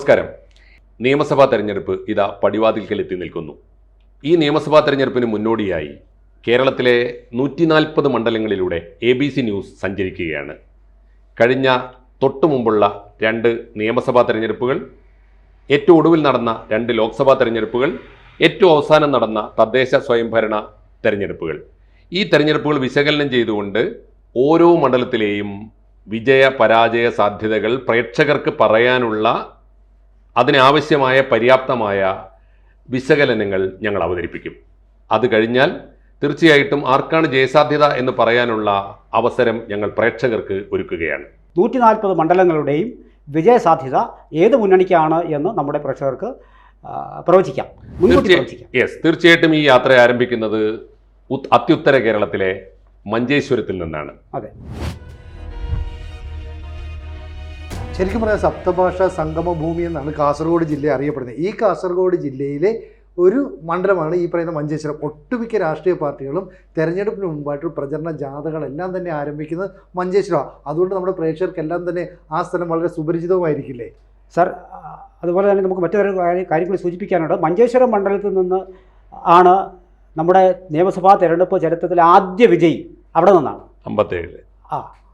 നമസ്കാരം. നിയമസഭാ തെരഞ്ഞെടുപ്പ് ഇതാ പടിവാതിൽക്കൽ എത്തി നിൽക്കുന്നു. ഈ നിയമസഭാ തെരഞ്ഞെടുപ്പിന് മുന്നോടിയായി കേരളത്തിലെ 140 മണ്ഡലങ്ങളിലൂടെ ABC ന്യൂസ് സഞ്ചരിക്കുകയാണ്. കഴിഞ്ഞ തൊട്ടു മുമ്പുള്ള 2 നിയമസഭാ തെരഞ്ഞെടുപ്പുകൾ, ഏറ്റവും ഒടുവിൽ നടന്ന 2 ലോക്സഭാ തെരഞ്ഞെടുപ്പുകൾ, ഏറ്റവും അവസാനം നടന്ന തദ്ദേശ സ്വയംഭരണ തെരഞ്ഞെടുപ്പുകൾ, ഈ തെരഞ്ഞെടുപ്പുകൾ വിശകലനം ചെയ്തുകൊണ്ട് ഓരോ മണ്ഡലത്തിലെയും വിജയ പരാജയ സാധ്യതകൾ പ്രേക്ഷകർക്ക് പറയാനുള്ള അതിനാവശ്യമായ പര്യാപ്തമായ വിശകലനങ്ങൾ ഞങ്ങൾ അവതരിപ്പിക്കും. അത് കഴിഞ്ഞാൽ തീർച്ചയായിട്ടും ആർക്കാണ് ജയസാധ്യത എന്ന് പറയാനുള്ള അവസരം ഞങ്ങൾ പ്രേക്ഷകർക്ക് ഒരുക്കുകയാണ്. 140 മണ്ഡലങ്ങളുടെയും വിജയസാധ്യത ഏത് മുന്നണിക്കാണ് എന്ന് നമ്മുടെ പ്രേക്ഷകർക്ക് പ്രവചിക്കാം. തീർച്ചയായിട്ടും ഈ യാത്ര ആരംഭിക്കുന്നത് അത്യുത്തര കേരളത്തിലെ മഞ്ചേശ്വരത്തിൽ നിന്നാണ്. അതെ, ശരിക്കും പറഞ്ഞാൽ സപ്തഭാഷ സംഗമഭൂമി എന്നാണ് കാസർഗോഡ് ജില്ല അറിയപ്പെടുന്നത്. ഈ കാസർഗോഡ് ജില്ലയിലെ ഒരു മണ്ഡലമാണ് ഈ പറയുന്ന മഞ്ചേശ്വരം. ഒട്ടുമിക്ക രാഷ്ട്രീയ പാർട്ടികളും തെരഞ്ഞെടുപ്പിന് മുമ്പായിട്ട് പ്രചരണ ജാഥകളെല്ലാം തന്നെ ആരംഭിക്കുന്നത് മഞ്ചേശ്വരമാണ്. അതുകൊണ്ട് നമ്മുടെ പ്രേക്ഷകർക്കെല്ലാം തന്നെ ആ സ്ഥലം വളരെ സുപരിചിതമായിരിക്കില്ലേ സർ? അതുപോലെ തന്നെ നമുക്ക് മറ്റൊരു കാര്യം കൂടി സൂചിപ്പിക്കാനുണ്ട്. മഞ്ചേശ്വരം മണ്ഡലത്തിൽ നിന്ന് ആണ് നമ്മുടെ നിയമസഭാ തെരഞ്ഞെടുപ്പ് ചരിത്രത്തിലെ ആദ്യ വിജയി അവിടെ നിന്നാണ്. 57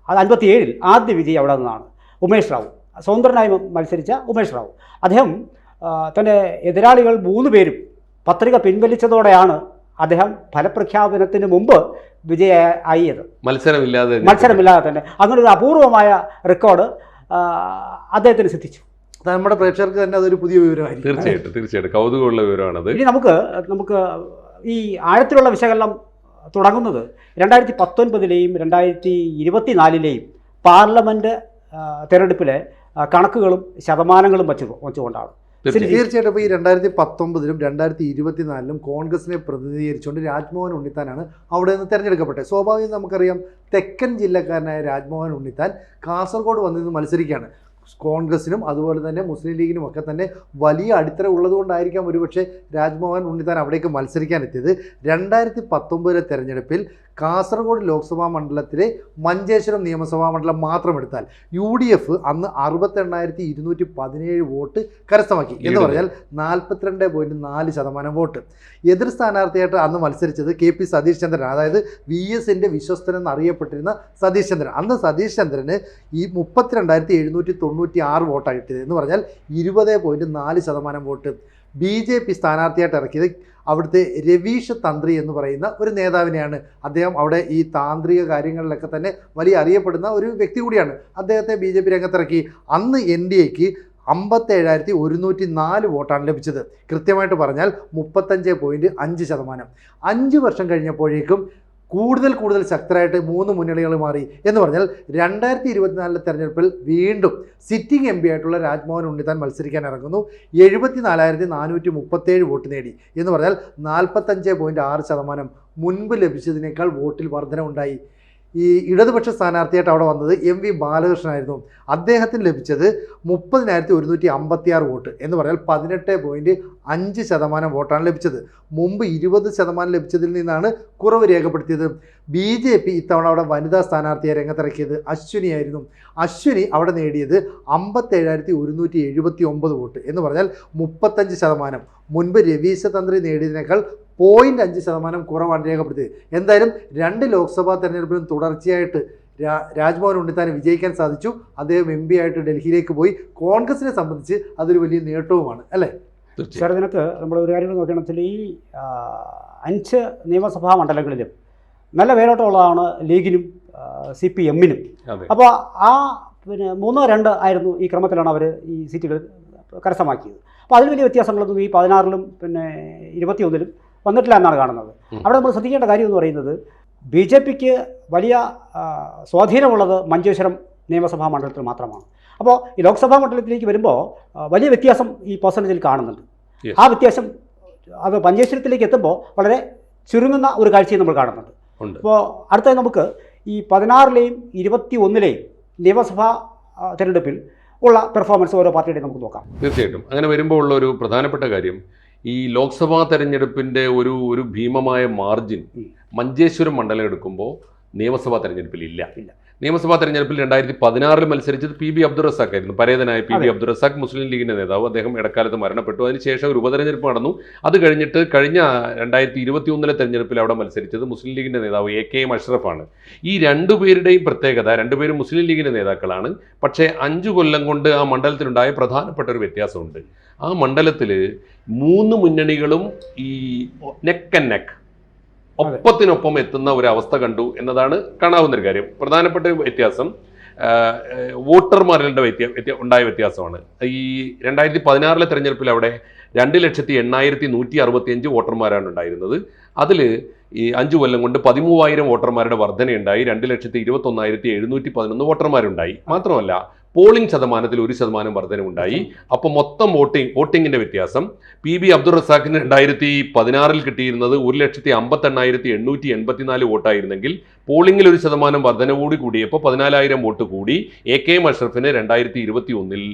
അത് 57 ആദ്യ വിജയി അവിടെ നിന്നാണ്. ഉമേഷ് റാവു, സ്വതന്ത്രനായി മത്സരിച്ച ഉമേഷ് റാവു. അദ്ദേഹം തൻ്റെ എതിരാളികൾ 3 പേരും പത്രിക പിൻവലിച്ചതോടെയാണ് അദ്ദേഹം ഫലപ്രഖ്യാപനത്തിന് മുമ്പ് വിജയിയായത്. മത്സരമില്ലാതെ തന്നെ അങ്ങനെ ഒരു അപൂർവമായ റെക്കോർഡ് അദ്ദേഹത്തിന് സിദ്ധിച്ചു. നമ്മുടെ പ്രേക്ഷകർക്ക് തന്നെ അതൊരു പുതിയ വിവരമായിരിക്കും. തീർച്ചയായിട്ടും കൗതുകമുള്ള വിവരമാണത്. ഇനി നമുക്ക് ഈ ആഴത്തിലുള്ള വിശകലനം തുടങ്ങുന്നത് 2019-ലെയും 2024-ലെയും പാർലമെൻറ്റ് തെരഞ്ഞെടുപ്പിലെ കണക്കുകളും ശതമാനങ്ങളും വെച്ചുകൊണ്ടാണ്. തീർച്ചയായിട്ടും ഇപ്പോൾ ഈ 2019-ലും 2024-ലും കോൺഗ്രസിനെ പ്രതിനിധീകരിച്ചുകൊണ്ട് രാജ്മോഹൻ ഉണ്ണിത്താനാണ് അവിടെ നിന്ന് തിരഞ്ഞെടുക്കപ്പെട്ടത്. സ്വാഭാവികം നമുക്കറിയാം, തെക്കൻ ജില്ലക്കാരനായ രാജ്മോഹൻ ഉണ്ണിത്താൻ കാസർഗോഡ് വന്നിരുന്ന് മത്സരിക്കുകയാണ്. കോൺഗ്രസിനും അതുപോലെ തന്നെ മുസ്ലിം ലീഗിനും ഒക്കെ തന്നെ വലിയ അടിത്തറ ഉള്ളതുകൊണ്ടായിരിക്കാം ഒരുപക്ഷെ രാജ്മോഹൻ ഉണ്ണിത്താൻ അവിടേക്ക് മത്സരിക്കാനെത്തിയത്. 2019 തെരഞ്ഞെടുപ്പിൽ കാസർഗോഡ് ലോക്സഭാ മണ്ഡലത്തിലെ മഞ്ചേശ്വരം നിയമസഭാ മണ്ഡലം മാത്രം എടുത്താൽ UDF അന്ന് 68,217 വോട്ട് കരസ്ഥമാക്കി എന്ന് പറഞ്ഞാൽ 42.4% വോട്ട്. എതിർ സ്ഥാനാർത്ഥിയായിട്ട് അന്ന് മത്സരിച്ചത് KP സതീഷ് ചന്ദ്രൻ, അതായത് VSന്റെ വിശ്വസ്തൻ എന്നറിയപ്പെട്ടിരുന്ന സതീഷ് ചന്ദ്രൻ. അന്ന് സതീഷ് ചന്ദ്രന് ഈ 32,796 വോട്ടാണ് കിട്ടിയത് എന്ന് പറഞ്ഞാൽ 20.4% വോട്ട്. BJP സ്ഥാനാർത്ഥിയായിട്ട് ഇറക്കിയത് അവിടുത്തെ രവീഷ് തന്ത്രി എന്ന് പറയുന്ന ഒരു നേതാവിനെയാണ്. അദ്ദേഹം അവിടെ ഈ താന്ത്രിക കാര്യങ്ങളിലൊക്കെ തന്നെ വലിയ അറിയപ്പെടുന്ന ഒരു വ്യക്തി കൂടിയാണ്. അദ്ദേഹത്തെ BJP രംഗത്തിറക്കി. അന്ന് NDAക്ക് 57,104 വോട്ടാണ് ലഭിച്ചത്. കൃത്യമായിട്ട് പറഞ്ഞാൽ 35.5%. 5 വർഷം കഴിഞ്ഞപ്പോഴേക്കും കൂടുതൽ ശക്തരായിട്ട് 3 മുന്നണികൾ മാറി എന്ന് പറഞ്ഞാൽ 2024 തെരഞ്ഞെടുപ്പിൽ വീണ്ടും സിറ്റിംഗ് MP ആയിട്ടുള്ള രാജ്മോഹൻ ഉണ്ണിത്താൻ മത്സരിക്കാൻ ഇറങ്ങുന്നു. 74,437 വോട്ട് നേടി എന്ന് പറഞ്ഞാൽ 45.6%. മുൻപ് ലഭിച്ചതിനേക്കാൾ വോട്ടിൽ വർധന ഉണ്ടായി. ഈ ഇടതുപക്ഷ സ്ഥാനാർത്ഥിയായിട്ട് അവിടെ വന്നത് MV ബാലകൃഷ്ണനായിരുന്നു. അദ്ദേഹത്തിന് ലഭിച്ചത് 30,156 വോട്ട് എന്ന് പറഞ്ഞാൽ 18.5% വോട്ടാണ് ലഭിച്ചത്. മുമ്പ് 20% ലഭിച്ചതിൽ നിന്നാണ് കുറവ് രേഖപ്പെടുത്തിയത്. BJP ഇത്തവണ അവിടെ വനിതാ സ്ഥാനാർത്ഥിയെ രംഗത്തിറക്കിയത് അശ്വിനിയായിരുന്നു. അശ്വിനി അവിടെ നേടിയത് 57,179 വോട്ട് എന്ന് പറഞ്ഞാൽ 35%. മുൻപ് രവീശ തന്ത്രി നേടിയതിനേക്കാൾ 0.5% കുറവാണ് രേഖപ്പെടുത്തിയത്. എന്തായാലും 2 ലോക്സഭാ തെരഞ്ഞെടുപ്പിലും തുടർച്ചയായിട്ട് രാജ്മോഹൻ ഉണ്ണിത്താൻ വിജയിക്കാൻ സാധിച്ചു. അദ്ദേഹം MP ആയിട്ട് ഡൽഹിയിലേക്ക് പോയി. കോൺഗ്രസിനെ സംബന്ധിച്ച് അതൊരു വലിയ നേട്ടവുമാണ്, അല്ലേ? സാർ, ഇതിനകത്ത് നമ്മൾ ഒരു കാര്യം നോക്കുകയാണെന്ന് വെച്ചാൽ ഈ 5 നിയമസഭാ മണ്ഡലങ്ങളിലും നല്ല വേരോട്ടമുള്ളതാണ് ലീഗിനും CPM-നും. അപ്പോൾ ആ 3-2 ആയിരുന്നു ഈ ക്രമത്തിലാണ് അവർ ഈ സീറ്റുകൾ കരസ്ഥമാക്കിയത്. അപ്പോൾ അതിൽ വലിയ വ്യത്യാസങ്ങളൊന്നും ഈ 16-ലും 21-ലും വന്നിട്ടില്ല എന്നാണ് കാണുന്നത്. അവിടെ നമ്മൾ ശ്രദ്ധിക്കേണ്ട കാര്യം എന്ന് പറയുന്നത് BJPക്ക് വലിയ സ്വാധീനമുള്ളത് മഞ്ചേശ്വരം നിയമസഭാ മണ്ഡലത്തിൽ മാത്രമാണ്. അപ്പോൾ ഈ ലോക്സഭാ മണ്ഡലത്തിലേക്ക് വരുമ്പോൾ വലിയ വ്യത്യാസം ഈ പെർസെൻറ്റേജിൽ കാണുന്നുണ്ട്. ആ വ്യത്യാസം അത് മഞ്ചേശ്വരത്തിലേക്ക് എത്തുമ്പോൾ വളരെ ചുരുങ്ങുന്ന ഒരു കാഴ്ചയും നമ്മൾ കാണുന്നുണ്ട്. അപ്പോൾ അടുത്തത് നമുക്ക് ഈ 16-ലെയും 21-ലെയും നിയമസഭാ തെരഞ്ഞെടുപ്പിൽ ഉള്ള പെർഫോമൻസ് ഓരോ പാർട്ടിയുടെയും നമുക്ക് നോക്കാം. തീർച്ചയായിട്ടും അങ്ങനെ വരുമ്പോൾ ഉള്ള ഒരു പ്രധാനപ്പെട്ട കാര്യം, ഈ ലോക്സഭാ തെരഞ്ഞെടുപ്പിൻ്റെ ഒരു ഭീമമായ മാർജിൻ മഞ്ചേശ്വരം മണ്ഡലം എടുക്കുമ്പോൾ നിയമസഭാ തെരഞ്ഞെടുപ്പിൽ ഇല്ല. നിയമസഭാ തെരഞ്ഞെടുപ്പിൽ 2016 മത്സരിച്ചത് PB അബ്ദുൾ റസാഖ് ആയിരുന്നു. പരേതനായ PB അബ്ദുൾ റസാഖ് മുസ്ലിം ലീഗിന്റെ നേതാവ്. അദ്ദേഹം ഇടക്കാലത്ത് മരണപ്പെട്ടു. അതിനുശേഷം ഒരു ഉപതെരഞ്ഞെടുപ്പ് നടന്നു. അത് കഴിഞ്ഞിട്ട് കഴിഞ്ഞ 2021 തെരഞ്ഞെടുപ്പിൽ അവിടെ മത്സരിച്ചത് മുസ്ലിം ലീഗിന്റെ നേതാവ് AKM അഷ്റഫാണ്. ഈ രണ്ടുപേരുടെയും പ്രത്യേകത, രണ്ടുപേരും മുസ്ലിം ലീഗിന്റെ നേതാക്കളാണ്. പക്ഷേ 5 കൊല്ലം കൊണ്ട് ആ മണ്ഡലത്തിലുണ്ടായ പ്രധാനപ്പെട്ട ഒരു വ്യത്യാസമുണ്ട്. ആ മണ്ഡലത്തിൽ 3 മുന്നണികളും ഈ നെക്ക് ആൻഡ് നെക്ക് ഒപ്പത്തിനൊപ്പം എത്തുന്ന ഒരു അവസ്ഥ കണ്ടു എന്നതാണ് കാണാവുന്ന ഒരു കാര്യം. പ്രധാനപ്പെട്ട വ്യത്യാസം വോട്ടർമാരുടെ ഉണ്ടായ വ്യത്യാസമാണ്. ഈ 2016 തെരഞ്ഞെടുപ്പിൽ അവിടെ 2,08,165 വോട്ടർമാരാണ് ഉണ്ടായിരുന്നത്. അതിൽ ഈ 5 കൊല്ലം കൊണ്ട് 13,000 വോട്ടർമാരുടെ വർധനയുണ്ടായി. 2,21,711 വോട്ടർമാരുണ്ടായി. മാത്രമല്ല പോളിംഗ് ശതമാനത്തിൽ 1% വർധനവുണ്ടായി. അപ്പോൾ മൊത്തം വോട്ടിങ്ങിന്റെ വ്യത്യാസം PB അബ്ദുൾ റസാഖിന് 2016 കിട്ടിയിരുന്നത് 1,58,884 വോട്ടായിരുന്നെങ്കിൽ പോളിംഗിൽ 1% വർധനവോട് കൂടിയപ്പോൾ 14,000 വോട്ട് കൂടി. AKM അഷ്റഫിന് 2021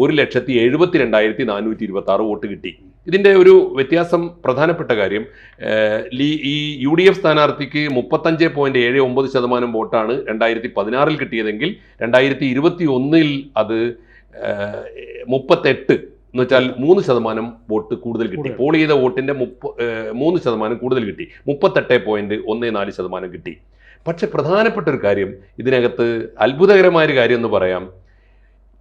1,72,426 വോട്ട് കിട്ടി. ഇതിൻ്റെ ഒരു വ്യത്യാസം, പ്രധാനപ്പെട്ട കാര്യം, ഈ UDF സ്ഥാനാർത്ഥിക്ക് 35.79% വോട്ടാണ് 2016 കിട്ടിയതെങ്കിൽ 2021 അത് 38 എന്ന് വെച്ചാൽ 3% വോട്ട് കൂടുതൽ കിട്ടി. പോൾ ചെയ്ത വോട്ടിൻ്റെ 3% കൂടുതൽ കിട്ടി. 38.14% കിട്ടി. പക്ഷെ പ്രധാനപ്പെട്ട ഒരു കാര്യം, ഇതിനകത്ത് അത്ഭുതകരമായൊരു കാര്യം എന്ന് പറയാം,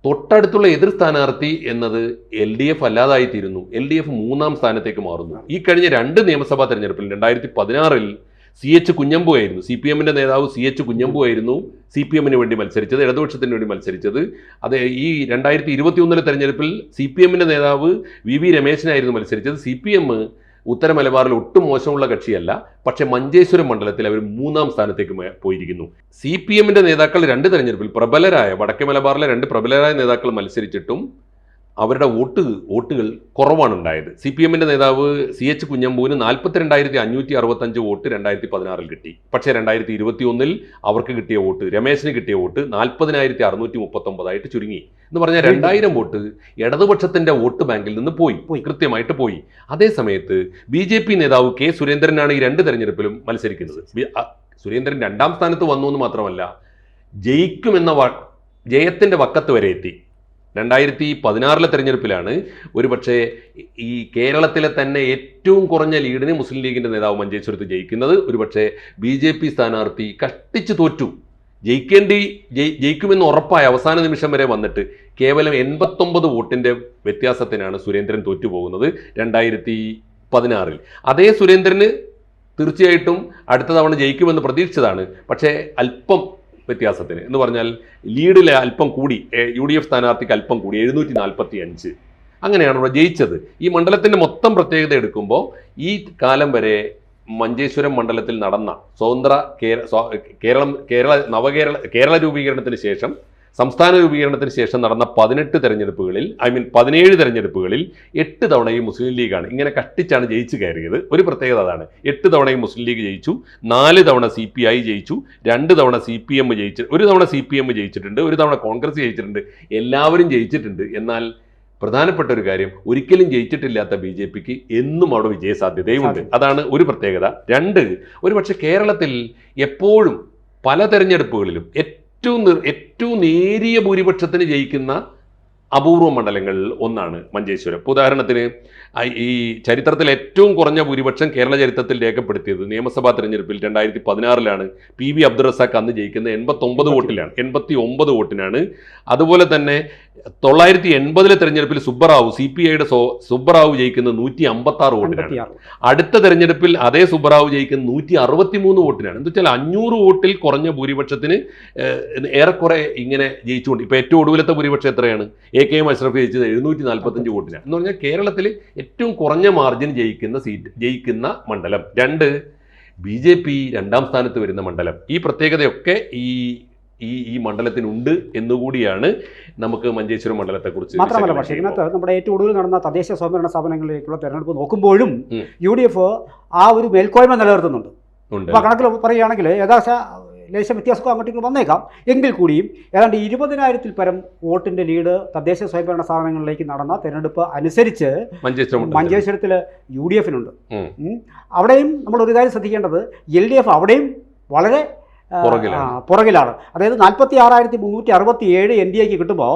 തൊട്ടടുത്തുള്ള എതിർ സ്ഥാനാർത്ഥി എന്നത് LDF അല്ലാതായിത്തീരുന്നു. LDF 3ാം സ്ഥാനത്തേക്ക് മാറുന്നു. ഈ കഴിഞ്ഞ 2 നിയമസഭാ തെരഞ്ഞെടുപ്പിൽ 2016 CH കുഞ്ഞമ്പു ആയിരുന്നു, CPM-ന്റെ നേതാവ് CH കുഞ്ഞമ്പു ആയിരുന്നു CPM-ന് വേണ്ടി മത്സരിച്ചത്, ഇടതുപക്ഷത്തിന് വേണ്ടി മത്സരിച്ചത്. അത് ഈ 2021 തെരഞ്ഞെടുപ്പിൽ CPM-ന്റെ നേതാവ് VV രമേശനായിരുന്നു മത്സരിച്ചത്. CPM ഉത്തര മലബാറിൽ ഒട്ടും മോശമുള്ള കക്ഷിയല്ല. പക്ഷെ മഞ്ചേശ്വരം മണ്ഡലത്തിൽ അവർ 3ാം സ്ഥാനത്തേക്ക് പോയിരിക്കുന്നു. CPM-ന്റെ നേതാക്കൾ 2 തെരഞ്ഞെടുപ്പിൽ പ്രബലരായ, വടക്കേ മലബാറിലെ 2 പ്രബലരായ നേതാക്കൾ മത്സരിച്ചിട്ടും അവരുടെ വോട്ടുകൾ കുറവാണ് ഉണ്ടായത്. CPM-ന്റെ നേതാവ് CH കുഞ്ഞമ്പുവിന് 42,565 വോട്ട് 2016 കിട്ടി. പക്ഷേ 2021 അവർക്ക് കിട്ടിയ വോട്ട്, രമേശിന് കിട്ടിയ വോട്ട് 40,639 ചുരുങ്ങി. എന്ന് പറഞ്ഞാൽ 2000 വോട്ട് ഇടതുപക്ഷത്തിന്റെ വോട്ട് ബാങ്കിൽ നിന്ന് കൃത്യമായിട്ട് പോയി. അതേ സമയത്ത് BJP നേതാവ് K സുരേന്ദ്രനാണ് ഈ 2 തെരഞ്ഞെടുപ്പിലും മത്സരിക്കുന്നത്. സുരേന്ദ്രൻ 2ാം സ്ഥാനത്ത് വന്നു എന്ന് മാത്രമല്ല, ജയത്തിന്റെ വക്കത്ത് വരെ എത്തി. 2016 തെരഞ്ഞെടുപ്പിലാണ് ഒരുപക്ഷെ ഈ കേരളത്തിലെ തന്നെ ഏറ്റവും കുറഞ്ഞ ലീഡിന് മുസ്ലിം ലീഗിന്റെ നേതാവ് മഞ്ചേശ്വരത്ത് ജയിക്കുന്നത്. ഒരുപക്ഷെ BJP സ്ഥാനാർത്ഥി കഷ്ടിച്ച് തോറ്റു. ജയിക്കുമെന്ന് ഉറപ്പായ അവസാന നിമിഷം വരെ വന്നിട്ട് കേവലം 89 വോട്ടിന്റെ വ്യത്യാസത്തിനാണ് സുരേന്ദ്രൻ തോറ്റുപോകുന്നത് 2016. അതേ സുരേന്ദ്രന് തീർച്ചയായിട്ടും അടുത്ത തവണ ജയിക്കുമെന്ന് പ്രതീക്ഷിച്ചതാണ്. പക്ഷേ അല്പം വ്യത്യാസത്തിന്, എന്ന് പറഞ്ഞാൽ ലീഡിലെ അല്പം കൂടി, UDF സ്ഥാനാർത്ഥിക്ക് അല്പം കൂടി 745. അങ്ങനെയാണ് ഇവിടെ ജയിച്ചത്. ഈ മണ്ഡലത്തിൻ്റെ മൊത്തം പ്രത്യേകത എടുക്കുമ്പോൾ ഈ കാലം വരെ മഞ്ചേശ്വരം മണ്ഡലത്തിൽ നടന്ന സ്വതന്ത്ര കേരള രൂപീകരണത്തിന് ശേഷം, സംസ്ഥാന രൂപീകരണത്തിന് ശേഷം നടന്ന 17 തെരഞ്ഞെടുപ്പുകളിൽ 17 തെരഞ്ഞെടുപ്പുകളിൽ 8 തവണയും മുസ്ലിം ലീഗാണ് ഇങ്ങനെ കഷ്ടിച്ചാണ് ജയിച്ചു കയറിയത്. ഒരു പ്രത്യേകത അതാണ്. 8 തവണയും മുസ്ലിം ലീഗ് ജയിച്ചു, 4 തവണ CPI ജയിച്ചു, 2 തവണ CPM ജയിച്ചു, 1 തവണ CPM ജയിച്ചിട്ടുണ്ട്, 1 തവണ കോൺഗ്രസ് ജയിച്ചിട്ടുണ്ട്. എല്ലാവരും ജയിച്ചിട്ടുണ്ട്. എന്നാൽ പ്രധാനപ്പെട്ട ഒരു കാര്യം, ഒരിക്കലും ജയിച്ചിട്ടില്ലാത്ത BJPക്ക് എന്നും അവിടെ വിജയസാധ്യതയുമുണ്ട്. അതാണ് ഒരു പ്രത്യേകത. 2, ഒരുപക്ഷെ കേരളത്തിൽ എപ്പോഴും പല തെരഞ്ഞെടുപ്പുകളിലും ഏറ്റവും നേരിയ ഭൂരിപക്ഷത്തിന് ജയിക്കുന്ന അപൂർവ മണ്ഡലങ്ങളിൽ ഒന്നാണ് മഞ്ചേശ്വരം. ഉദാഹരണത്തിന് ഈ ചരിത്രത്തിൽ ഏറ്റവും കുറഞ്ഞ ഭൂരിപക്ഷം കേരള ചരിത്രത്തിൽ രേഖപ്പെടുത്തിയത് നിയമസഭാ തെരഞ്ഞെടുപ്പിൽ 2016 PB അബ്ദുൾ റസാഖ് അന്ന് ജയിക്കുന്നത് 89 വോട്ടിനാണ്. അതുപോലെ തന്നെ 980 തെരഞ്ഞെടുപ്പിൽ CPIയുടെ സുബ്ബറാവു ജയിക്കുന്നത് 156 വോട്ടിനാണ്. അടുത്ത തെരഞ്ഞെടുപ്പിൽ അതേ സുബ്ബറാവു ജയിക്കുന്നത് 163 വോട്ടിനാണ്. എന്ന് വെച്ചാൽ 500 വോട്ടിൽ കുറഞ്ഞ ഭൂരിപക്ഷത്തിന് ഏറെക്കുറെ ഇങ്ങനെ ജയിച്ചുകൊണ്ട്, ഇപ്പോൾ ഏറ്റവും ഒടുവിലത്തെ ഭൂരിപക്ഷം എത്രയാണ്? AKM അഷ്റഫ് ജയിച്ചത് 745 വോട്ടിനാണ്. എന്ന് പറഞ്ഞാൽ കേരളത്തിൽ ഏറ്റവും കുറഞ്ഞ മാർജിൻ ജയിക്കുന്ന മണ്ഡലം. 2, BJP 2ാം സ്ഥാനത്ത് വരുന്ന മണ്ഡലം. ഈ പ്രത്യേകതയൊക്കെ ഈ മണ്ഡലത്തിനുണ്ട് എന്നുകൂടിയാണ് നമുക്ക് മഞ്ചേശ്വരം മണ്ഡലത്തെക്കുറിച്ച്. മാത്രമല്ല, പക്ഷേ ഇതിനകത്ത് നമ്മുടെ ഏറ്റവും ഒടുവിൽ നടന്ന തദ്ദേശ സ്വയംഭരണ സ്ഥാപനങ്ങളിലേക്കുള്ള തെരഞ്ഞെടുപ്പ് നോക്കുമ്പോഴും UDF ആ ഒരു മേൽക്കോയ്മ നിലനിർത്തുന്നുണ്ട്. അപ്പോൾ കണക്കിൽ പറയുകയാണെങ്കിൽ ലേശം വ്യത്യാസമൊക്കെ അങ്ങോട്ടേക്ക് വന്നേക്കാം. എങ്കിൽ കൂടിയും ഏതാണ്ട് 20,000-ൽ പരം വോട്ടിൻ്റെ ലീഡ് തദ്ദേശ സ്വയംഭരണ സ്ഥാപനങ്ങളിലേക്ക് നടന്ന തെരഞ്ഞെടുപ്പ് അനുസരിച്ച് മഞ്ചേശ്വരത്തിൽ UDF-നുണ്ട്. അവിടെയും നമ്മൾ ഒരു കാര്യം ശ്രദ്ധിക്കേണ്ടത്, LDF അവിടെയും വളരെ പുറകിലാണ്. അതായത് 46,367 NDAക്ക് കിട്ടുമ്പോൾ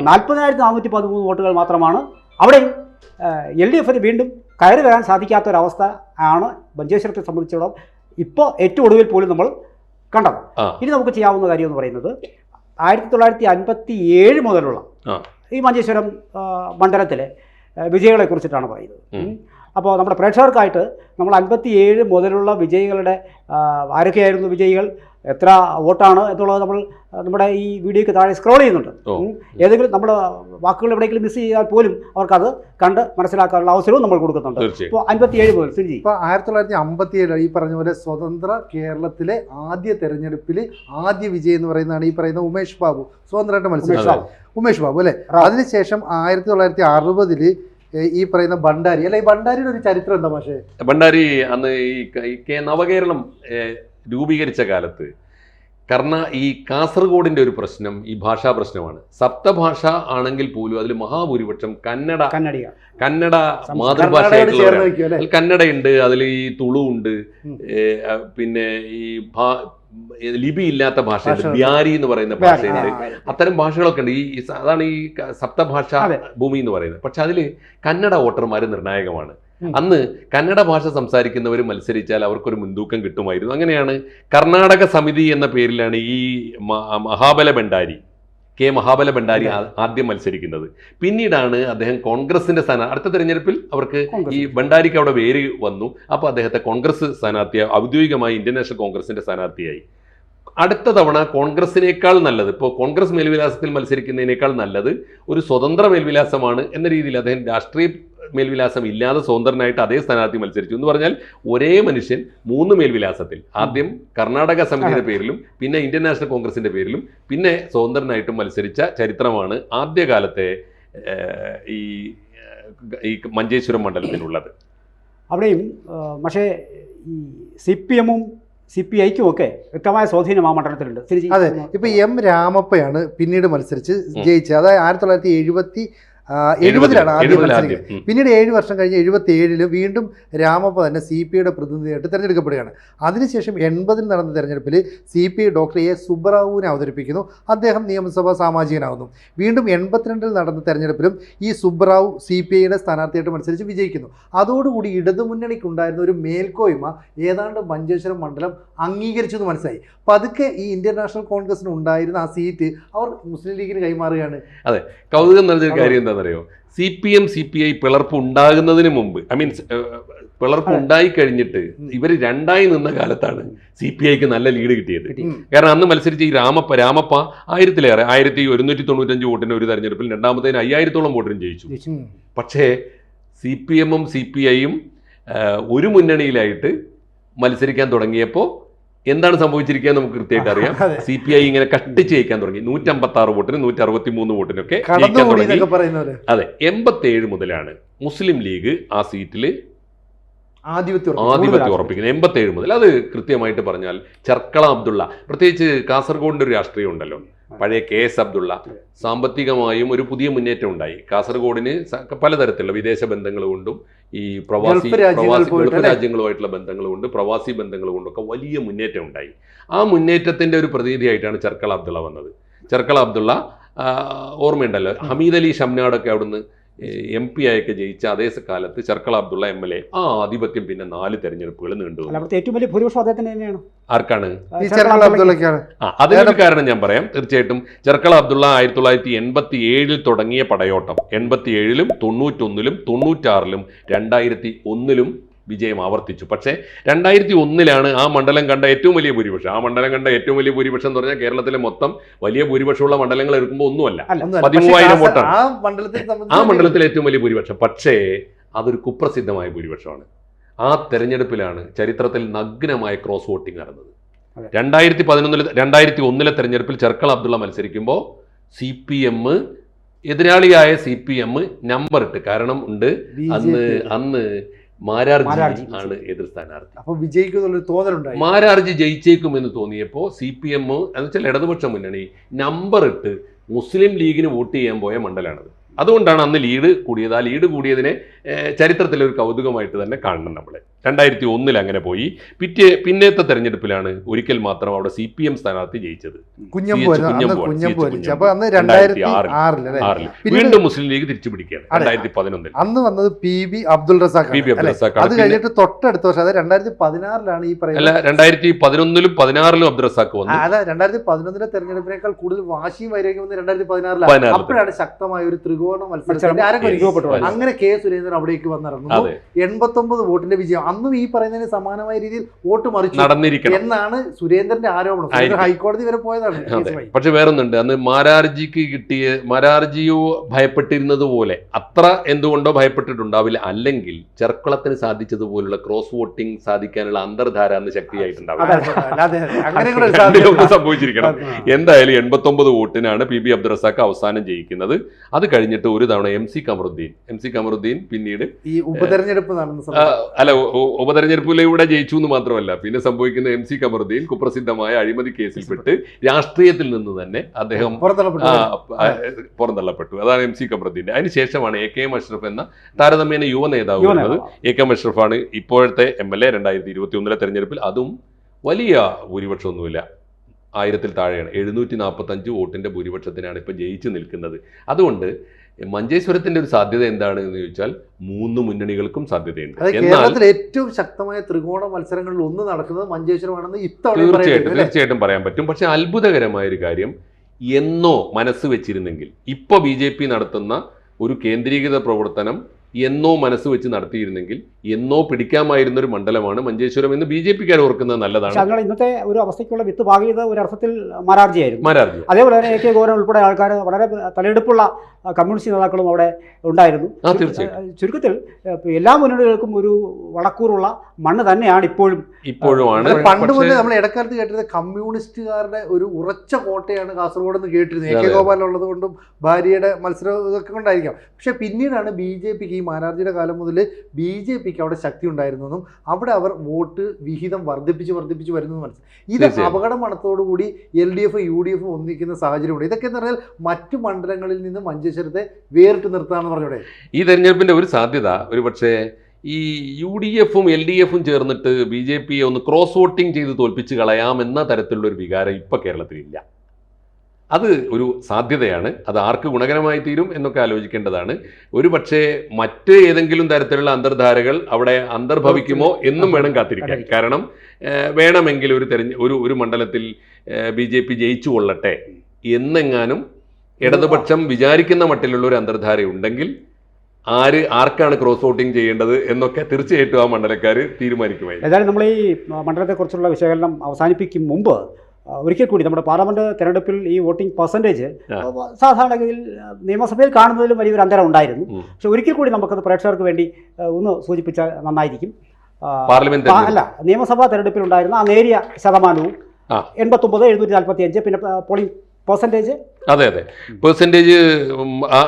40,413 വോട്ടുകൾ മാത്രമാണ് അവിടെയും LDFന് വീണ്ടും കയറി വരാൻ സാധിക്കാത്തൊരവസ്ഥ ആണ് മഞ്ചേശ്വരത്തെ സംബന്ധിച്ചിടത്തോളം ഇപ്പോൾ ഏറ്റവും ഒടുവിൽ പോലും നമ്മൾ കണ്ടത്. ഇനി നമുക്ക് ചെയ്യാവുന്ന കാര്യം എന്ന് പറയുന്നത് 1957 മുതലുള്ള ഈ മഞ്ചേശ്വരം മണ്ഡലത്തിലെ വിജയികളെ കുറിച്ചിട്ടാണ് പറയുന്നത്. അപ്പോൾ നമ്മുടെ പ്രേക്ഷകർക്കായിട്ട് നമ്മൾ 57 മുതലുള്ള വിജയികളുടെ ആരൊക്കെയായിരുന്നു വിജയികൾ, എത്ര വോട്ടാണ് എന്നുള്ളത് നമ്മൾ നമ്മുടെ ഈ വീഡിയോയ്ക്ക് താഴെ സ്ക്രോൾ ചെയ്യുന്നുണ്ട്. ഏതെങ്കിലും നമ്മൾ വാക്കുകൾ എവിടെയെങ്കിലും മിസ് ചെയ്താൽ പോലും അവർക്കത് കണ്ട് മനസ്സിലാക്കാനുള്ള അവസരവും നമ്മൾ കൊടുക്കുന്നുണ്ട്. ഇപ്പോൾ 57 മുതൽ സുനിജി, ഇപ്പോൾ 1957 ഈ പറഞ്ഞ പോലെ സ്വതന്ത്ര കേരളത്തിലെ ആദ്യ തെരഞ്ഞെടുപ്പിൽ ആദ്യ വിജയം എന്ന് പറയുന്നതാണ് ഈ പറയുന്ന ഉമേഷ് ബാബു സ്വതന്ത്രമായിട്ട് മത്സരിച്ചു. ഉമേഷ് ബാബു അല്ലേ. അതിനുശേഷം 1960 ഈ പറയുന്ന ഭണ്ഡാരി അല്ല, ഈ ഭണ്ഡാരിയുടെ ഒരു ചരിത്രം എന്താ പക്ഷേ? ഭണ്ഡാരി അന്ന് ഈ നവകേരളം രൂപീകരിച്ച കാലത്ത് ഈ കാസർഗോഡിന്റെ ഒരു പ്രശ്നം ഈ ഭാഷാ പ്രശ്നമാണ്. സപ്തഭാഷ ആണെങ്കിൽ പോലും അതിൽ മഹാഭൂരിപക്ഷം കന്നഡ മാതൃഭാഷയായിട്ടുള്ള കന്നഡയുണ്ട്, അതിൽ ഈ തുളു ഉണ്ട്, പിന്നെ ഈ ലിപി ഇല്ലാത്ത ഭാഷയുണ്ട്, ബ്യാരി എന്ന് പറയുന്ന ഭാഷയുണ്ട്. അത്തരം ഭാഷകളൊക്കെ ഉണ്ട്. അതാണ് ഈ സപ്തഭാഷ ഭൂമി എന്ന് പറയുന്നത്. പക്ഷെ അതിൽ കന്നഡ വോട്ടർമാർ നിർണായകമാണ്. അന്ന് കന്നഡ ഭാഷ സംസാരിക്കുന്നവർ മത്സരിച്ചാൽ അവർക്കൊരു മുൻതൂക്കം കിട്ടുമായിരുന്നു. അങ്ങനെയാണ് കർണാടക സമിതി എന്ന പേരിലാണ് ഈ മഹാബല ഭണ്ഡാരി ആദ്യം മത്സരിക്കുന്നത്. പിന്നീടാണ് അദ്ദേഹം കോൺഗ്രസിന്റെ അടുത്ത തെരഞ്ഞെടുപ്പിൽ അവർക്ക് ഈ ഭണ്ഡാരിക്ക് അവിടെ പേര് വന്നു. അപ്പോൾ അദ്ദേഹത്തെ കോൺഗ്രസ് സ്ഥാനാർത്ഥിയായി, ഔദ്യോഗികമായി ഇന്ത്യൻ നാഷണൽ കോൺഗ്രസിന്റെ സ്ഥാനാർത്ഥിയായി. അടുത്ത തവണ കോൺഗ്രസിനേക്കാൾ നല്ലത്, ഇപ്പോൾ കോൺഗ്രസ് മേൽവിലാസത്തിൽ മത്സരിക്കുന്നതിനേക്കാൾ നല്ലത് ഒരു സ്വതന്ത്ര മേൽവിലാസമാണ് എന്ന രീതിയിൽ അദ്ദേഹം രാഷ്ട്രീയ മേൽവിലാസം ഇല്ലാതെ സ്വതന്ത്രനായിട്ട് അതേ സ്ഥാനാർത്ഥി മത്സരിച്ചു. എന്ന് പറഞ്ഞാൽ ഒരേ മനുഷ്യൻ 3 മേൽവിലാസത്തിൽ, ആദ്യം കർണാടക സമിതിയുടെ പേരിലും പിന്നെ ഇന്ത്യൻ നാഷണൽ കോൺഗ്രസിന്റെ പേരിലും പിന്നെ സ്വതന്ത്രനായിട്ടും മത്സരിച്ച ചരിത്രമാണ് ആദ്യകാലത്തെ ഈ മഞ്ചേശ്വരം മണ്ഡലത്തിനുള്ളത്. അവിടെയും പക്ഷേ ഈ CPM-ഉം CPI-ക്കും ഒക്കെ വ്യക്തമായ സ്വാധീനം ആ മണ്ഡലത്തിലുണ്ട്. അതെ, ഇപ്പൊ M രാമപ്പയാണ് പിന്നീട് മത്സരിച്ച് ജയിച്ചത്. അതായത് 1970 70-ലാണ് ആദ്യം മത്സരിക്കുന്നത്. പിന്നീട് 7 വർഷം കഴിഞ്ഞ് 77 വീണ്ടും രാമപ്പ തന്നെ CPIയുടെ പ്രതിനിധിയായിട്ട് തിരഞ്ഞെടുക്കപ്പെടുകയാണ്. അതിനുശേഷം 80 നടന്ന തെരഞ്ഞെടുപ്പിൽ CPI ഡോക്ടർ A സുബ്ബറാവുവിനെ അവതരിപ്പിക്കുന്നു. അദ്ദേഹം നിയമസഭാ സാമാജികനാകുന്നു. വീണ്ടും 82 നടന്ന തെരഞ്ഞെടുപ്പിലും ഈ സുബ്ബറാവു CPIയുടെ സ്ഥാനാർത്ഥിയായിട്ട് മത്സരിച്ച് വിജയിക്കുന്നു. അതോടുകൂടി ഇടതുമുന്നണിക്കുണ്ടായിരുന്ന ഒരു മേൽക്കോയ്മ ഏതാണ്ട് മഞ്ചേശ്വരം മണ്ഡലം അംഗീകരിച്ചു എന്ന് മനസ്സിലായി. പതുക്കെ ഈ ഇന്ത്യൻ നാഷണൽ കോൺഗ്രസിന് ഉണ്ടായിരുന്ന ആ സീറ്റ് അവർ മുസ്ലിം ലീഗിന് കൈമാറുകയാണ്. അതെ, കൗതുകം നിറഞ്ഞൊരു കാര്യം എന്താണെന്നറിയോ? CPM CPI പിളർപ്പ് ഉണ്ടാകുന്നതിന് മുമ്പ്, പിളർപ്പ് ഉണ്ടായി കഴിഞ്ഞിട്ട് ഇവർ രണ്ടായി നിന്ന കാലത്താണ് CPIക്ക് നല്ല ലീഡ് കിട്ടിയത്. കാരണം അന്ന് മത്സരിച്ച ഈ രാമപ്പ 1000-ലേറെ 1195 വോട്ടിന് ഒരു തെരഞ്ഞെടുപ്പിൽ, രണ്ടാമത്തേന് 5000-ഓളം വോട്ടിനും ജയിച്ചു. പക്ഷേ CPM-ഉം CPI-യും ഒരു മുന്നണിയിലായിട്ട് മത്സരിക്കാൻ തുടങ്ങിയപ്പോൾ എന്താണ് സംഭവിച്ചിരിക്കുക നമുക്ക് കൃത്യമായിട്ട് അറിയാം. CPI ഇങ്ങനെ കട്ടിച്ച് ജയിക്കാൻ തുടങ്ങി. 156 വോട്ടിന് 163 വോട്ടിനൊക്കെ ജയിക്കാൻ തുടങ്ങി. അതെ, 87 മുതലാണ് മുസ്ലിം ലീഗ് ആ സീറ്റിൽ ആധിപത്യം ഉറപ്പിക്കുന്നത്. 87 മുതൽ. അത് കൃത്യമായിട്ട് പറഞ്ഞാൽ ചർക്കള അബ്ദുള്ള, പ്രത്യേകിച്ച് കാസർഗോഡിന്റെ ഒരു രാഷ്ട്രീയം ഉണ്ടല്ലോ, പഴയ KS അബ്ദുള്ള, സാമ്പത്തികമായും ഒരു പുതിയ മുന്നേറ്റം ഉണ്ടായി. കാസർഗോഡിന് പലതരത്തിലുള്ള വിദേശ ബന്ധങ്ങൾ കൊണ്ടും ഈ പ്രവാസി ഗൾഫ് രാജ്യങ്ങളുമായിട്ടുള്ള ബന്ധങ്ങൾ കൊണ്ട്, പ്രവാസി ബന്ധങ്ങൾ കൊണ്ടൊക്കെ വലിയ മുന്നേറ്റം ഉണ്ടായി. ആ മുന്നേറ്റത്തിന്റെ ഒരു പ്രതിനിധിയായിട്ടാണ് ചർക്കള അബ്ദുള്ള വന്നത്. ചർക്കള അബ്ദുള്ള ഓർമ്മയുണ്ടല്ലോ, ഹമീദ് അലി ഷംനാടൊക്കെ അവിടുന്ന് MP ആയൊക്കെ ജയിച്ച അതേ കാലത്ത് ചർക്കള അബ്ദുള്ള MLA ആ ആധിപത്യം പിന്നെ 4 തെരഞ്ഞെടുപ്പുകൾ നീണ്ടു. ഏറ്റവും വലിയ ഭൂരിപക്ഷം അദ്ദേഹത്തിന് തന്നെയാണ്. ആർക്കാണ്? അതിനൊരു കാരണം ഞാൻ പറയാം. തീർച്ചയായിട്ടും ചർക്കള അബ്ദുള്ള 1987 തുടങ്ങിയ പടയോട്ടം 87-ലും 91-ലും 96-ലും 2001-ലും വിജയം ആവർത്തിച്ചു. പക്ഷേ 2001-ലാണ് ആ മണ്ഡലം കണ്ട ഏറ്റവും വലിയ ഭൂരിപക്ഷം. ആ മണ്ഡലം കണ്ട ഏറ്റവും വലിയ ഭൂരിപക്ഷം എന്ന് പറഞ്ഞാൽ കേരളത്തിലെ മൊത്തം വലിയ ഭൂരിപക്ഷമുള്ള മണ്ഡലങ്ങൾ എടുക്കുമ്പോൾ ഒന്നുമല്ല, 13,000 വോട്ടാണ് ആ മണ്ഡലത്തിലെ ഏറ്റവും വലിയ ഭൂരിപക്ഷം. പക്ഷേ അതൊരു കുപ്രസിദ്ധമായ ഭൂരിപക്ഷമാണ്. ആ തെരഞ്ഞെടുപ്പിലാണ് ചരിത്രത്തിൽ നഗ്നമായ ക്രോസ് വോട്ടിംഗ് നടന്നത്. 2001-ലെ തെരഞ്ഞെടുപ്പിൽ ചർക്കള അബ്ദുള്ള മത്സരിക്കുമ്പോൾ CPM എതിരാളിയായ CPM നമ്പർ ഇട്ട്, കാരണം ഉണ്ട് അന്ന് മാരാർജി ആണ് എതിർ സ്ഥാനാർത്ഥി. അപ്പോൾ വിജയിക്കുമെന്നുള്ള തോന്നലുണ്ടായി. മാരാർജി ജയിച്ചേക്കുമെന്ന് തോന്നിയപ്പോൾ CPM എന്ന് വെച്ചാൽ ഇടതുപക്ഷ മുന്നണി നമ്പർ ഇട്ട് മുസ്ലിം ലീഗിന് വോട്ട് ചെയ്യാൻ പോയ മണ്ഡലമാണത്. അതുകൊണ്ടാണ് അന്ന് ലീഡ് കൂടിയത്. ആ ലീഡ് കൂടിയതിനെ ചരിത്രത്തിലെ ഒരു കൗതുകമായിട്ട് തന്നെ കാണണം നമ്മളെ. 2001 അങ്ങനെ പോയി. പിന്നത്തെ തെരഞ്ഞെടുപ്പിലാണ് ഒരിക്കൽ മാത്രം അവിടെ CPM സ്ഥാനാർത്ഥി ജയിച്ചത്. വീണ്ടും മുസ്ലിം ലീഗ് തിരിച്ചു പിടിക്കുകയാണ് 2011. അന്ന് വന്നത് PB അബ്ദുൾ റസാഖ്. അത് കഴിഞ്ഞിട്ട് തൊട്ടടുത്ത വർഷം, അതായത് 2016 ഈ പറയുന്നത്. 2011-ലും 2016-ലും അബ്ദുൾ റസാഖ് വന്നു. അല്ല, 2011 തെരഞ്ഞെടുപ്പിനേക്കാൾ കൂടുതൽ വാശിയും വൈരാഗ്യം വന്ന് 2016. അപ്പോഴാണ് ശക്തമായ ഒരു ത്രികോണ മത്സരം. അങ്ങനെ K. സുരേന്ദ്രൻ അവിടേക്ക് വന്നിറങ്ങുന്നു. 89 വോട്ടിന്റെ വിജയം. അന്നും ഈ പറയുന്നതിന് സമാനമായ രീതിയിൽ വോട്ട് മറിച്ചു നടന്നിരിക്കണം എന്നാണ് സുരേന്ദ്രന്റെ ആരോപണം. ഹൈക്കോടതി വരെ പോയതാണ്. പക്ഷെ വേറൊന്നുണ്ട്, അന്ന് മാരാർജിയോ ഭയപ്പെട്ടിരുന്നത് പോലെ അത്ര എന്തുകൊണ്ടോ ഭയപ്പെട്ടിട്ടുണ്ടാവില്ല. അല്ലെങ്കിൽ ചെർക്കുളത്തിന് സാധിച്ചതുപോലുള്ള ക്രോസ് വോട്ടിംഗ് സാധിക്കാനുള്ള അന്തർധാര അന്ന് ശക്തിയായിട്ടുണ്ടാവില്ല. സംഭവിച്ചിരിക്കണം. എന്തായാലും 89 വോട്ടിനാണ് PB അബ്ദുൾ റസാഖ് അവസാനം ജയിക്കുന്നത്. അത് കഴിഞ്ഞിട്ട് ഒരു തവണ MC കമറുദ്ദീൻ പിന്നീട് ഈ ഉപതെരഞ്ഞെടുപ്പ് ഉപതെരഞ്ഞെടുപ്പിലൂടെ ജയിച്ചു എന്ന് മാത്രമല്ല, പിന്നെ സംഭവിക്കുന്ന MC കമറുദ്ദീൻ കുപ്രസിദ്ധമായ അഴിമതി കേസിൽപ്പെട്ട് രാഷ്ട്രീയത്തിൽ നിന്ന് തന്നെ അദ്ദേഹം പുറന്തള്ളപ്പെട്ടു. അതാണ് MC കമറുദ്ദീന്റെ. അതിനുശേഷമാണ് AK അഷ്റഫ് എന്ന താരതമ്യേന യുവ നേതാവ് വരുന്നത്. AK അഷ്റഫാണ് ഇപ്പോഴത്തെ MLA 2021 തെരഞ്ഞെടുപ്പിൽ. അതും വലിയ ഭൂരിപക്ഷമൊന്നുമില്ല, 1000-ൽ താഴെയാണ്. 745 വോട്ടിന്റെ ഭൂരിപക്ഷത്തിനാണ് ഇപ്പൊ ജയിച്ചു നിൽക്കുന്നത്. അതുകൊണ്ട് മഞ്ചേശ്വരത്തിന്റെ ഒരു സാധ്യത എന്താണ് എന്ന് ചോദിച്ചാൽ 3 മുന്നണികൾക്കും സാധ്യതയുണ്ട്. കേരളത്തിൽ ഏറ്റവും ശക്തമായ ത്രികോണ മത്സരങ്ങളിൽ ഒന്ന് നടക്കുന്നത് മഞ്ചേശ്വരമാണെന്ന് തീർച്ചയായിട്ടും പറയാൻ പറ്റും. പക്ഷെ അത്ഭുതകരമായ ഒരു കാര്യം, എന്നോ മനസ്സ് വെച്ചിരുന്നെങ്കിൽ, ഇപ്പൊ BJP നടത്തുന്ന ഒരു കേന്ദ്രീകൃത പ്രവർത്തനം എന്നോ മനസ്സ് വെച്ച് നടത്തിയിരുന്നെങ്കിൽ എന്നോ പിടിക്കാമായിരുന്ന ഒരു മണ്ഡലമാണ് മഞ്ചേശ്വരം എന്ന് BJP-ക്കാർ ഓർക്കുന്നത് നല്ലതാണ്. ഞങ്ങൾ ഇന്നത്തെ ഒരു അവസ്ഥയ്ക്കുള്ള വിത്ത് പാകിയത് ഒരു അർത്ഥത്തിൽ മാരാർജിയായിരുന്നു. അതേപോലെ തന്നെ AK ഗോരൻ ഉൾപ്പെടെ ആൾക്കാർ, വളരെ തലയെടുപ്പുള്ള കമ്മ്യൂണിസ്റ്റ് നേതാക്കളും അവിടെ ഉണ്ടായിരുന്നു. ചുരുക്കത്തിൽ എല്ലാ മുന്നണികൾക്കും ഒരു വളക്കൂറുള്ള മണ്ണ് തന്നെയാണ് ഇപ്പോഴും. പണ്ട് മുതലേ നമ്മൾ ഇടക്കാലത്ത് കേട്ടിരുന്നത് കമ്മ്യൂണിസ്റ്റുകാരുടെ ഒരു ഉറച്ച കോട്ടയാണ് കാസർഗോഡ് എന്ന് കേട്ടിരുന്നത്. AK ഗോപാൽ ഉള്ളത് കൊണ്ടും ഭാര്യയുടെ മത്സരം ഇതൊക്കെ കൊണ്ടായിരിക്കാം. പക്ഷെ പിന്നീടാണ് BJP-ക്ക്, ഈ മാരാർജിയുടെ കാലം മുതൽ BJP-ക്ക് അവിടെ ശക്തി ഉണ്ടായിരുന്നെന്നും അവിടെ അവർ വോട്ട് വിഹിതം വർദ്ധിപ്പിച്ച് വരുന്നു മനസ്സിലായി. ഇത് അപകട മണത്തോടുകൂടി LDF UDF ഒന്നിക്കുന്ന സാഹചര്യമുണ്ട്. ഇതൊക്കെ എന്ന് പറഞ്ഞാൽ മറ്റു മണ്ഡലങ്ങളിൽ നിന്ന് മഞ്ചേശ്വരത്തെ വേറിട്ട് നിർത്താന്ന് പറഞ്ഞൂടെ? ഈ തെരഞ്ഞെടുപ്പിന്റെ ഒരു സാധ്യത ഒരു പക്ഷേ ഈ UDF-ഉം LDF-ഉം ചേർന്നിട്ട് BJP-യെ ഒന്ന് ക്രോസ് വോട്ടിംഗ് ചെയ്ത് തോൽപ്പിച്ച് കളയാമെന്ന തരത്തിലുള്ള ഒരു വികാരം ഇപ്പൊ കേരളത്തിലില്ല. അത് ഒരു സാധ്യതയാണ്. അത് ആർക്ക് ഗുണകരമായി തീരും എന്നൊക്കെ ആലോചിക്കേണ്ടതാണ്. ഒരു പക്ഷേ മറ്റ് ഏതെങ്കിലും തരത്തിലുള്ള അന്തർധാരകൾ അവിടെ അന്തർഭവിക്കുമോ എന്നും വേണം കാത്തിരിക്കാൻ. കാരണം വേണമെങ്കിൽ ഒരു മണ്ഡലത്തിൽ BJP ജയിച്ചു കൊള്ളട്ടെ എന്നെങ്ങാനും ഇടതുപക്ഷം വിചാരിക്കുന്ന മട്ടിലുള്ള ഒരു അന്തർധാര ഉണ്ടെങ്കിൽ ആർക്കാണ് ക്രോസ് വോട്ടിംഗ് ചെയ്യേണ്ടത് എന്നൊക്കെ തീർച്ചയായിട്ടും ആ മണ്ഡലക്കാർ തീരുമാനിക്കുമായിരുന്നു. ഏതായാലും നമ്മൾ ഈ മണ്ഡലത്തെക്കുറിച്ചുള്ള വിശകലനം അവസാനിപ്പിക്കും മുമ്പ് ഒരിക്കൽ കൂടി നമ്മുടെ പാർലമെന്റ് തെരഞ്ഞെടുപ്പിൽ ഈ വോട്ടിംഗ് പെർസെൻറ്റേജ് സാധാരണഗതിയിൽ നിയമസഭയിൽ കാണുന്നതിലും വലിയൊരു അന്തരം ഉണ്ടായിരുന്നു. പക്ഷെ ഒരിക്കൽ കൂടി നമുക്കത് പ്രേക്ഷകർക്ക് വേണ്ടി ഒന്ന് സൂചിപ്പിച്ചാൽ നന്നായിരിക്കും. നിയമസഭാ തെരഞ്ഞെടുപ്പിൽ ഉണ്ടായിരുന്ന ആ നേരിയ ശതമാനവും 89,745, പിന്നെ പോളിംഗ് പെർസെൻറ്റേജ്. അതെ, പെർസെൻറ്റേജ്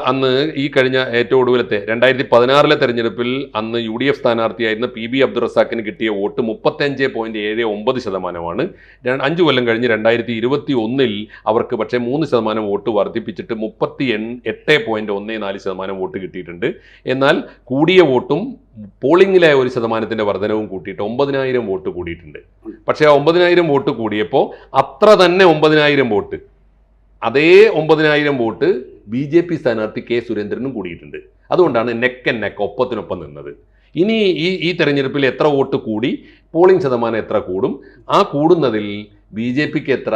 അന്ന് ഈ കഴിഞ്ഞ ഏറ്റവും ഒടുവിലത്തെ 2016 തെരഞ്ഞെടുപ്പിൽ അന്ന് UDF സ്ഥാനാർത്ഥിയായിരുന്ന PB അബ്ദുൾ റസാഖിന് കിട്ടിയ വോട്ട് 35.79%. 5 കൊല്ലം കഴിഞ്ഞ് 2021 അവർക്ക് പക്ഷേ 3% വോട്ട് വർദ്ധിപ്പിച്ചിട്ട് 38.14% വോട്ട് കിട്ടിയിട്ടുണ്ട്. എന്നാൽ കൂടിയ വോട്ടും പോളിംഗിലെ 1% വർധനവും കൂട്ടിയിട്ട് 9,000 വോട്ട് കൂടിയിട്ടുണ്ട്. പക്ഷേ ആ 9,000 വോട്ട് കൂടിയപ്പോൾ അത്ര തന്നെ 9,000 വോട്ട്, അതേ 9,000 വോട്ട് BJP സ്ഥാനാർത്ഥി K. സുരേന്ദ്രനും കൂടിയിട്ടുണ്ട്. അതുകൊണ്ടാണ് നെക്ക് ആൻഡ് നെക്ക് ഒപ്പത്തിനൊപ്പം നിന്നത്. ഇനി ഈ തെരഞ്ഞെടുപ്പിൽ എത്ര വോട്ട് കൂടി, പോളിംഗ് ശതമാനം എത്ര കൂടും, ആ കൂടുന്നതിൽ BJP-ക്ക് എത്ര,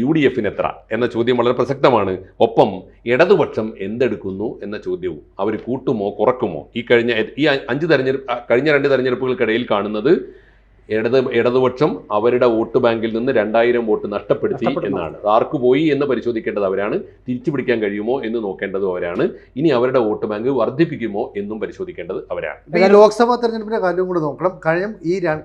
UDF-ന് എത്ര എന്ന ചോദ്യം വളരെ പ്രസക്തമാണ്. ഒപ്പം ഇടതുപക്ഷം എന്തെടുക്കുന്നു എന്ന ചോദ്യവും, അവർ കൂട്ടുമോ കുറക്കുമോ. കഴിഞ്ഞ 2 തെരഞ്ഞെടുപ്പുകൾക്കിടയിൽ കാണുന്നത് ഇടതുപക്ഷം അവരുടെ വോട്ട് ബാങ്കിൽ നിന്ന് 2,000 വോട്ട് നഷ്ടപ്പെടുത്തി എന്നാണ്. ആർക്ക് പോയി എന്ന് പരിശോധിക്കേണ്ടത് അവരാണ്, തിരിച്ചു പിടിക്കാൻ കഴിയുമോ എന്ന് നോക്കേണ്ടത് അവരാണ്, ഇനി അവരുടെ വോട്ട് ബാങ്ക് വർദ്ധിപ്പിക്കുമോ എന്നും പരിശോധിക്കേണ്ടത് അവരാണ്. ഈ ലോക്സഭാ തെരഞ്ഞെടുപ്പിന്റെ കാര്യം കൂടെ നോക്കണം.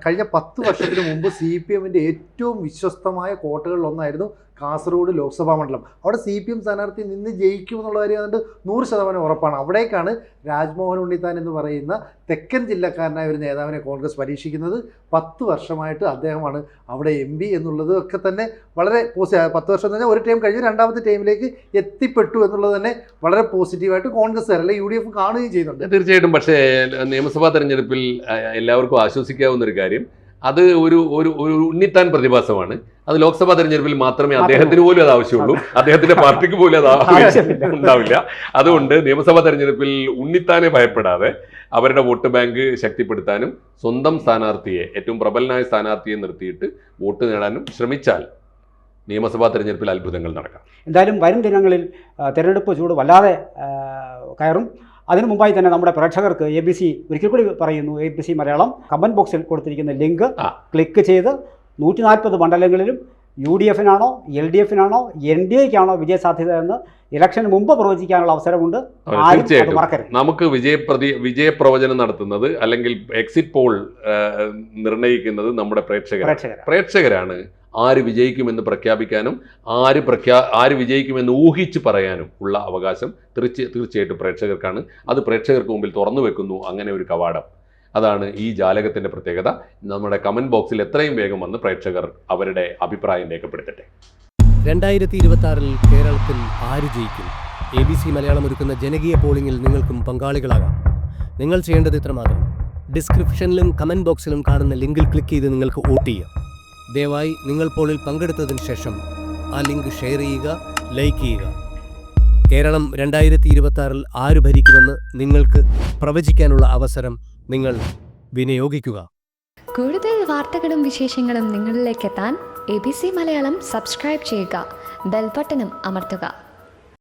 കഴിഞ്ഞ 10 വർഷത്തിന് മുമ്പ് CPM-ന്റെ ഏറ്റവും വിശ്വസ്തമായ കോട്ടകളിൽ ഒന്നായിരുന്നു കാസർഗോഡ് ലോക്സഭാ മണ്ഡലം. അവിടെ CPM സ്ഥാനാർത്ഥി നിന്ന് ജയിക്കുമെന്നുള്ള കാര്യം അതുകൊണ്ട് 100% ഉറപ്പാണ്. അവിടേക്കാണ് രാജ്മോഹൻ ഉണ്ണിത്താൻ എന്ന് പറയുന്ന തെക്കൻ ജില്ലക്കാരനായ ഒരു നേതാവിനെ കോൺഗ്രസ് പരീക്ഷിക്കുന്നത്. 10 വർഷമായിട്ട് അദ്ദേഹമാണ് അവിടെ MP എന്നുള്ളത് ഒക്കെ തന്നെ വളരെ 10 വർഷം തന്നെ ഒരു ടൈം കഴിഞ്ഞ് രണ്ടാമത്തെ ടൈമിലേക്ക് എത്തിപ്പെട്ടു എന്നുള്ളത് തന്നെ വളരെ പോസിറ്റീവായിട്ട് കോൺഗ്രസ്സുകാർ അല്ലെങ്കിൽ UDF കാണുകയും ചെയ്യുന്നുണ്ട്. തീർച്ചയായിട്ടും. പക്ഷേ നിയമസഭാ തെരഞ്ഞെടുപ്പിൽ എല്ലാവർക്കും ആശ്വസിക്കാവുന്ന ഒരു കാര്യം, അത് ഒരു ഉണ്ണിത്താൻ പ്രതിഭാസമാണ്. അത് ലോക്സഭാ തെരഞ്ഞെടുപ്പിൽ മാത്രമേ അദ്ദേഹത്തിന് പോലും അത് ആവശ്യമുള്ളൂ, അദ്ദേഹത്തിന്റെ പാർട്ടിക്ക് പോലും അത് ഉണ്ടാവില്ല. അതുകൊണ്ട് നിയമസഭാ തെരഞ്ഞെടുപ്പിൽ ഉണ്ണിത്താനെ ഭയപ്പെടാതെ അവരുടെ വോട്ട് ബാങ്ക് ശക്തിപ്പെടുത്താനും സ്വന്തം സ്ഥാനാർത്ഥിയെ, ഏറ്റവും പ്രബലനായ സ്ഥാനാർത്ഥിയെ നിർത്തിയിട്ട് വോട്ട് നേടാനും ശ്രമിച്ചാൽ നിയമസഭാ തെരഞ്ഞെടുപ്പിൽ അത്ഭുതങ്ങൾ നടക്കാം. എന്തായാലും വരും ദിനങ്ങളിൽ തെരഞ്ഞെടുപ്പ് ചൂട് വല്ലാതെ കയറും. അതിനു മുമ്പായി തന്നെ നമ്മുടെ പ്രേക്ഷകർക്ക് ABC ഒരിക്കൽ കൂടി പറയുന്നു, ABC മലയാളം കമൻറ്റ് ബോക്സിൽ കൊടുത്തിരിക്കുന്ന ലിങ്ക് ക്ലിക്ക് ചെയ്ത് 140 മണ്ഡലങ്ങളിലും UDF-നാണോ LDF-നാണോ NDA-ക്കാണോ വിജയസാധ്യത എന്ന് ഇലക്ഷന് മുമ്പ് പ്രവചിക്കാനുള്ള അവസരമുണ്ട്. തീർച്ചയായിട്ടും നമുക്ക് വിജയപ്രവചനം നടത്തുന്നത് അല്ലെങ്കിൽ എക്സിറ്റ് പോൾ നിർണ്ണയിക്കുന്നത് നമ്മുടെ പ്രേക്ഷകരാണ്. ആര് വിജയിക്കുമെന്ന് പ്രഖ്യാപിക്കാനും ആര് വിജയിക്കുമെന്ന് ഊഹിച്ച് പറയാനും ഉള്ള അവകാശം തീർച്ചയായിട്ടും പ്രേക്ഷകർക്കാണ്. അത് പ്രേക്ഷകർക്ക് മുമ്പിൽ തുറന്നു വെക്കുന്നു അങ്ങനെ ഒരു കവാടം. അതാണ് ഈ ജാലകത്തിൻ്റെ പ്രത്യേകത. നമ്മുടെ കമൻറ്റ് ബോക്സിൽ എത്രയും വേഗം വന്ന് പ്രേക്ഷകർ അവരുടെ അഭിപ്രായം രേഖപ്പെടുത്തട്ടെ. 2026 കേരളത്തിൽ ആര് ജയിക്കും? ABC മലയാളം ഒരുക്കുന്ന ജനകീയ പോളിംഗിൽ നിങ്ങൾക്കും പങ്കാളികളാകാം. നിങ്ങൾ ചെയ്യേണ്ടത് ഇത്രമാത്രം: ഡിസ്ക്രിപ്ഷനിലും കമൻറ്റ് ബോക്സിലും കാണുന്ന ലിങ്കിൽ ക്ലിക്ക് ചെയ്ത് നിങ്ങൾക്ക് വോട്ട് ചെയ്യാം. ദയവായി നിങ്ങൾ പോളിൽ പങ്കെടുത്തതിന് ശേഷം ആ ലിങ്ക് ഷെയർ ചെയ്യുക, ലൈക്ക് ചെയ്യുക. കേരളം 2026 ആര് ഭരിക്കുമെന്ന് നിങ്ങൾക്ക് പ്രവചിക്കാനുള്ള അവസരം നിങ്ങൾ വിനിയോഗിക്കുക. കൂടുതൽ വാർത്തകളും വിശേഷങ്ങളും നിങ്ങളിലേക്ക് എത്താൻ ABC മലയാളം സബ്സ്ക്രൈബ് ചെയ്യുക, ബെൽ ബട്ടണും അമർത്തുക.